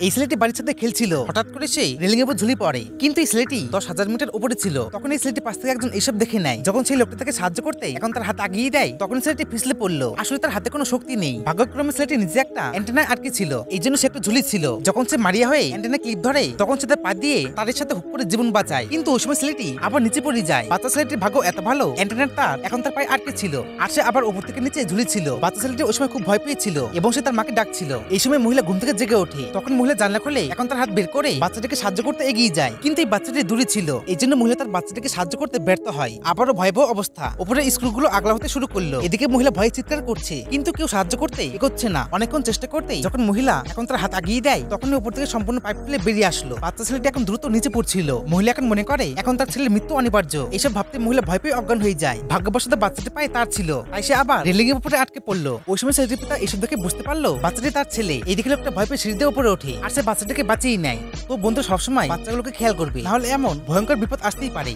এই ছেলেটি বাড়ির সাথে খেলছিল, হঠাৎ করে সে রেলিং এর উপর ঝুলি পড়ে। কিন্তু এই ছেলেটি 10,000 মিটার উপরে ছিল। তখন এই ছেলেটি পাশ থেকে একজন এসব দেখে নেয়। যখন সেই লোকটা তাকে সাহায্য করতে এখন তার হাত আগিয়ে দেয়, তখন ছেলেটি পিছলে পড়লো। আসলে তার হাতে কোনো শক্তি নেই। ভাগ্যক্রমে ছেলেটি নিজে একটা অ্যান্টেনায় আটকে ছিল, এই জন্য সে একটু ঝুলি ছিল। যখন সে মারিয়া হয়ে অ্যান্টেনা ক্লিপ ধরে, তখন সে তার পা দিয়ে তারের সাথে হুক করে জীবন বাঁচায়। কিন্তু ওই সময় ছেলেটি আবার নিচে পড়ে যায়। বাচ্চা ছেলেটির ভাগ্য এত ভালো, অ্যান্টেনার তার এখন তার পায়ে আটকে ছিল, আর সে আবার উপর থেকে নিচে ঝুলি ছিল। বাচ্চা ছেলেটি ওই সময় খুব ভয় পেয়েছিল এবং সে তার মাকে ডাকছিল। এই সময় মহিলা ঘুম থেকে জেগে ওঠে। তখন মহিলা জানলা খুলে এখন তার হাত বের করে বাচ্চাটিকে সাহায্য করতে এগিয়ে যায়। কিন্তু এই বাচ্চাটি দূরে ছিল, এই জন্য মহিলা তার বাচ্চাটিকে সাহায্য করতে ব্যর্থ হয়। আবারও ভয়াবহ অবস্থা, উপরে স্ক্রুগুলো আগলা হতে শুরু করলো। এদিকে মহিলা ভয়ে চিৎকার করছে, কিন্তু কেউ সাহায্য করতে এগোচ্ছে না। অনেকক্ষণ চেষ্টা করতেই যখন মহিলা এখন তার হাত আগিয়ে দেয়, তখন উপর থেকে সম্পূর্ণ পাইপ ফেলে বেরিয়ে আসলো। বাচ্চা ছেলেটি এখন দ্রুত নিচে পড়ছিল। মহিলা এখন মনে করে এখন তার ছেলের মৃত্যু অনিবার্য। এইসব ভাবতে মহিলা ভয় পেয়ে অজ্ঞান হয়ে যায়। ভাগ্যবশত বাচ্চাটি পায়ে তার ছিল, তাই সে আবার রেলিং এর উপরে আটকে পড়লো। ওই সময় ছেলেটির পিতা এইসব দেখে বুঝতে পারলো বাচ্চাটি তার ছেলে। এইদিকে লোকটা ভয় পেয়ে সিঁড়ি দিয়ে উপরে ওঠে, আর সে বাচ্চাটাকে বাঁচিয়ে নেয়। তো বন্ধু সবসময় বাচ্চাগুলোকে খেয়াল করবে, নাহলে এমন ভয়ঙ্কর বিপদ আসতেই পারে।